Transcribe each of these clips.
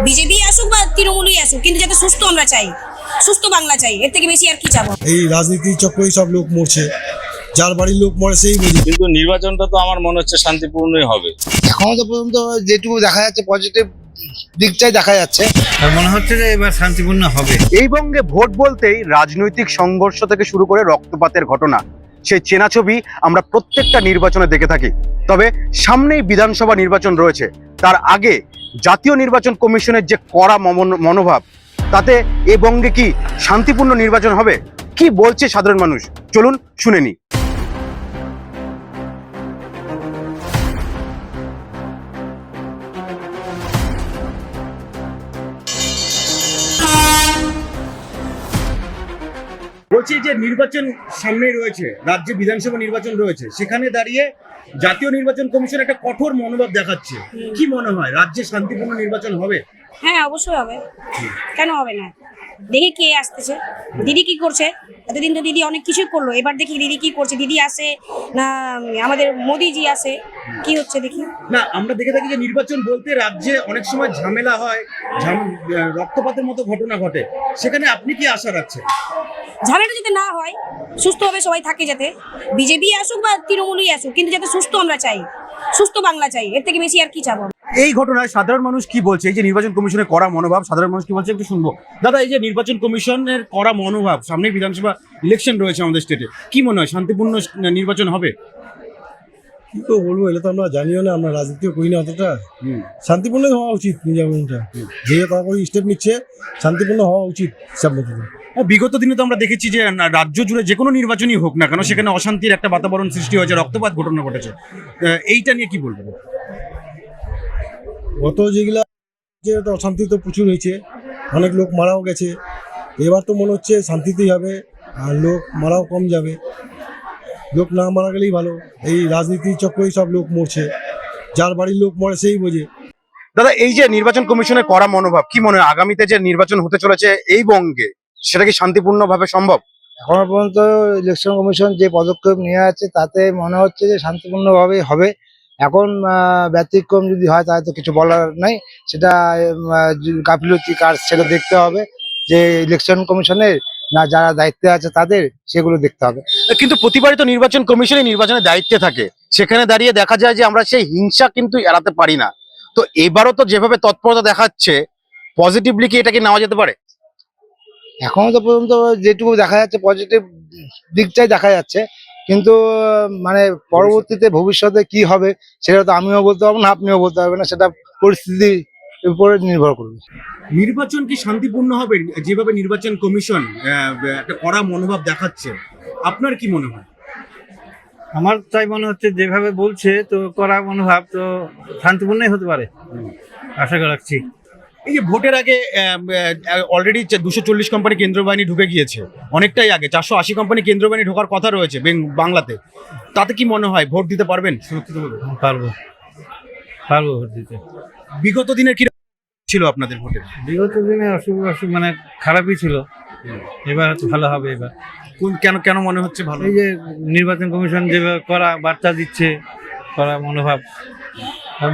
BJP আসুক বা তৃণমূলই আসুক, কিন্তু যাতে সুস্থ আমরা চাই, সুস্থ বাংলা চাই, এর থেকে বেশি আর কি চাবো। এই রাজনীতির চক্রেই সব লোক মরছে, যার বাড়ির লোক মরে সেই বুঝি। কিন্তু নির্বাচনটা তো আমার মনে হচ্ছে শান্তিপূর্ণই হবে। এখনো তো পর্যন্ত যেটুকু দেখা যাচ্ছে পজিটিভ দিকটাই দেখা যাচ্ছে, মনে হচ্ছে যে এবার শান্তিপূর্ণ হবে। এই বঙ্গে ভোট বলতেই রাজনৈতিক সংঘর্ষ থেকে শুরু করে রক্তপাতের ঘটনা, সেই চেনা ছবি আমরা প্রত্যেকটা নির্বাচনে দেখে থাকি। তবে সামনেই বিধানসভা নির্বাচন রয়েছে, তার আগে জাতীয় নির্বাচন কমিশনের যে কড়া মনোভাব, তাতে এ বঙ্গে কি শান্তিপূর্ণ নির্বাচন হবে? কি বলছে সাধারণ মানুষ, চলুন শুনে নিই। বলছি যে নির্বাচন সামনে রয়েছে, রাজ্যে বিধানসভা নির্বাচন রয়েছে, সেখানে দাঁড়িয়ে জাতীয় নির্বাচন কমিশন একটা কঠোর মনোভাব দেখাচ্ছে। কি মনে হয়, রাজ্যে শান্তিপূর্ণ নির্বাচন হবে? হ্যাঁ, অবশ্যই হবে, কেন হবে না? দেখি কে আসতেছে, দিদি কি করছে। এতদিন তো দিদি অনেক কিছুই করলো, এবার দেখি দিদি কি করছে। দিদি আসে না আমাদের মোদিজি আসে, কি হচ্ছে দেখি। না, আমরা দেখে থাকি যে নির্বাচন বলতে রাজ্যে অনেক সময় ঝামেলা হয়, রক্তপাতের মতো ঘটনা ঘটে, সেখানে আপনি কি আশা রাখছেন? ঝামেলাটা যাতে না হয়, সুস্থভাবে সবাই থাকে, যাতে বিজেপি আসুক বা তৃণমূলই আসুক, কিন্তু যাতে সুস্থ আমরা চাই, সুস্থ বাংলা চাই, এর থেকে বেশি আর কি চাবো। এই ঘটনায় সাধারণ মানুষ কি বলছে? এই যে নির্বাচন কমিশনের কড়া মনোভাব, সাধারণ মানুষ কি বলছে একটু শুনবো। দাদা, এই যে নির্বাচন কমিশনের কড়া মনোভাব, সামনে বিধানসভা ইলেকশন রয়েছে আমাদের স্টেটে, কি মনে হয় শান্তিপূর্ণ নির্বাচন হবে? কি তো বলবো, এটা তো আমরা জানিও না, আমরা রাজনীতিও করি না অতটা। শান্তিপূর্ণ হওয়া উচিত, নির্বাচনটা যে তারপরে স্টেপ নিচ্ছে শান্তিপূর্ণ হওয়া উচিত সব মতো। বিগত দিনে তো আমরা দেখেছি যে রাজ্য জুড়ে যে কোনো নির্বাচনই হোক না কেন, সেখানে অশান্তির একটা বাতাবরণ সৃষ্টি হয়েছে, রক্তপাত ঘটনা ঘটেছে। এইটা নিয়ে কি বলবো? গত যেগুলা যে অশান্তি তো প্রচুর হয়েছে, অনেক লোক মারাও গেছে। এবার তো মনে হচ্ছে শান্তিতেই হবে, আর লোক মারাও কম যাবে। লোক না মারা গেলেই ভালো, এই রাজনীতির চক্রেই সব লোক মরছে, যার বাড়ির লোক মরে সেই বোঝে। দাদা, এই যে নির্বাচন কমিশনের কড়া মনোভাব, কি মনে হয় আগামীতে যে নির্বাচন হতে চলেছে এই বঙ্গে, সেটা কি শান্তিপূর্ণভাবে সম্ভব? এখনো পর্যন্ত ইলেকশন কমিশন যে পদক্ষেপ নিয়ে আছে তাতে মনে হচ্ছে যে শান্তিপূর্ণভাবেই হবে। এখন ব্যতিক্রম যদি হয় তাহলে তো কিছু বলার নাই, সেটা গাফিলতি কাজ সেটা দেখতে হবে, যে ইলেকশন কমিশনের না যারা দায়িত্বে আছে তাদের, সেগুলো দেখতে হবে। কিন্তু প্রতিবারই তো নির্বাচন কমিশনই নির্বাচনের দায়িত্বে থাকে, সেখানে দাঁড়িয়ে দেখা যায় যে আমরা সেই হিংসা কিন্তু এড়াতে পারি না। তো এবারও তো যেভাবে তৎপরতা দেখাচ্ছে, পজিটিভলি কি এটা কি নেওয়া যেতে পারে? এখনো তো পর্যন্ত যেটুকু দেখা যাচ্ছে পজিটিভ দিকটাই দেখা যাচ্ছে, কিন্তু মানে পরবর্তীতে ভবিষ্যতে কি হবে সেটা তো আমিও বলতে পারবো না, আপনিও বলতে পারবেন না, সেটা পরিস্থিতির উপরে নির্ভর করবে। নির্বাচন কি শান্তিপূর্ণ হবে যেভাবে নির্বাচন কমিশন একটা কড়া মনোভাব দেখাচ্ছে? আপনার কি মনে হয়? আমার তাই মনে হচ্ছে, যেভাবে বলছে তো কড়া মনোভাব, তো শান্তিপূর্ণই হতে পারে আশা রাখছি। এই যে ভোটের আগে অলরেডি 240 কোম্পানি কেন্দ্র বাহিনী ঢুকে গিয়েছে, অনেকটাই আগে 480 কোম্পানি কেন্দ্র বাহিনী ঢোকার কথা রয়েছে বাংলাতে। তাতে কি মনে হয় ভোট দিতে পারবেন সুরক্ষিতভাবে? পারবো ভোট দিতে। বিগত দিনের কি ছিল আপনাদের ভোটে? বিগত দিনে অসুখ মানে খারাপই ছিল, এবার হয়তো ভালো হবে। এবার কেন মনে হচ্ছে ভালো? এই যে নির্বাচন কমিশন যেভাবে করা বার্তা দিচ্ছে, করা মনোভাব,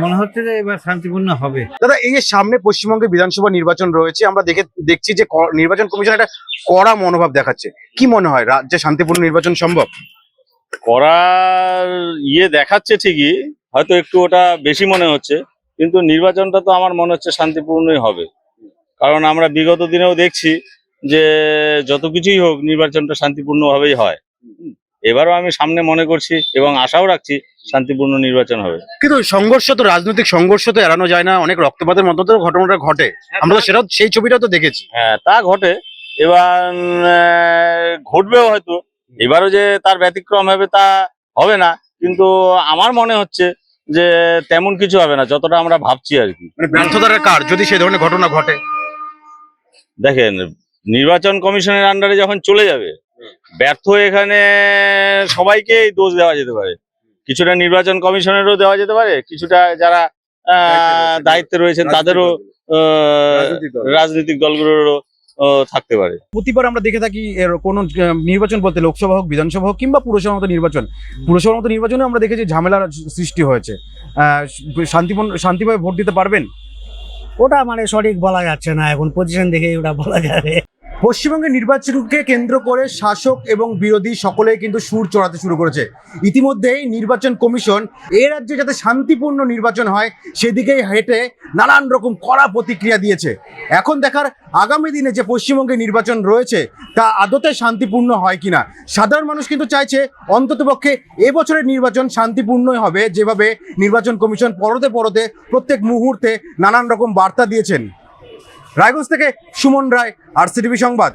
মনে হচ্ছে যে এবার শান্তিপূর্ণ হবে। দাদা, এই যে সামনে পশ্চিমবঙ্গে বিধানসভা নির্বাচন রয়েছে, আমরা দেখছি যে নির্বাচন কমিশন একটা কড়া মনোভাব দেখাচ্ছে। কি মনে হয় রাজ্যে শান্তিপূর্ণ নির্বাচন সম্ভব? করার দেখাচ্ছে ঠিকই, হয়তো একটু ওটা বেশি মনে হচ্ছে, কিন্তু নির্বাচনটা তো আমার মনে হচ্ছে শান্তিপূর্ণই হবে। কারণ আমরা বিগত দিনেও দেখছি যে যত কিছুই হোক নির্বাচনটা শান্তিপূর্ণভাবেই হয়। এবারও আমি সামনে মনে করছি এবং আশাও রাখছি শান্তিপূর্ণ নির্বাচন হবে। কিন্তু সংঘর্ষ তো, রাজনৈতিক সংঘর্ষ তো এড়ানো যায় না, অনেক রক্তপাতের মতো তো ঘটনাটা ঘটে, আমরা তো সেই ছবিটাও তো দেখেছি। হ্যাঁ, তা ঘটে, এবার ঘটবেও হয়তো। এবারও যে তার ব্যতিক্রম হবে তা হবে না, কিন্তু আমার মনে হচ্ছে যে তেমন কিছু হবে না যতটা আমরা ভাবছি আর কি। মানে ব্যর্থতার কার যদি সেই ধরনের ঘটনা ঘটে? দেখেন, নির্বাচন কমিশনের আন্ডারে যখন চলে যাবে, ব্যর্থ এখানে সবাইকেই দোষ দেওয়া যেতে পারে। কিছুটা নির্বাচন কমিশনেরও দেওয়া যেতে পারে, কিছুটা যারা দায়িত্বে রয়েছেন তাদেরও, রাজনৈতিক দলগুলোরও থাকতে পারে। প্রতিবার আমরা দেখে থাকি কোন নির্বাচন বলতে লোকসভা হোক, বিধানসভা হোক, কিংবা পুরসভা মতো নির্বাচন, পুরসভা মতো নির্বাচনে আমরা দেখেছি ঝামেলার সৃষ্টি হয়েছে। শান্তিভাবে ভোট দিতে পারবেন? ওটা মানে সঠিক বলা যাচ্ছে না, এখন পজিশন দেখে ওটা বলা যাবে। পশ্চিমবঙ্গের নির্বাচনকে কেন্দ্র করে শাসক এবং বিরোধী সকলেই কিন্তু সুর চড়াতে শুরু করেছে। ইতিমধ্যেই নির্বাচন কমিশন এ রাজ্যে যাতে শান্তিপূর্ণ নির্বাচন হয় সেদিকেই হেঁটে নানান রকম কড়া প্রতিক্রিয়া দিয়েছে। এখন দেখার আগামী দিনে যে পশ্চিমবঙ্গে নির্বাচন রয়েছে তা আদতে শান্তিপূর্ণ হয় কিনা। সাধারণ মানুষ কিন্তু চাইছে অন্ততপক্ষে এবছরের নির্বাচন শান্তিপূর্ণই হবে, যেভাবে নির্বাচন কমিশন পরতে পরতে প্রত্যেক মুহূর্তে নানান রকম বার্তা দিয়েছেন। রায়গঞ্জ থেকে সুমন রায়, RCTV সংবাদ।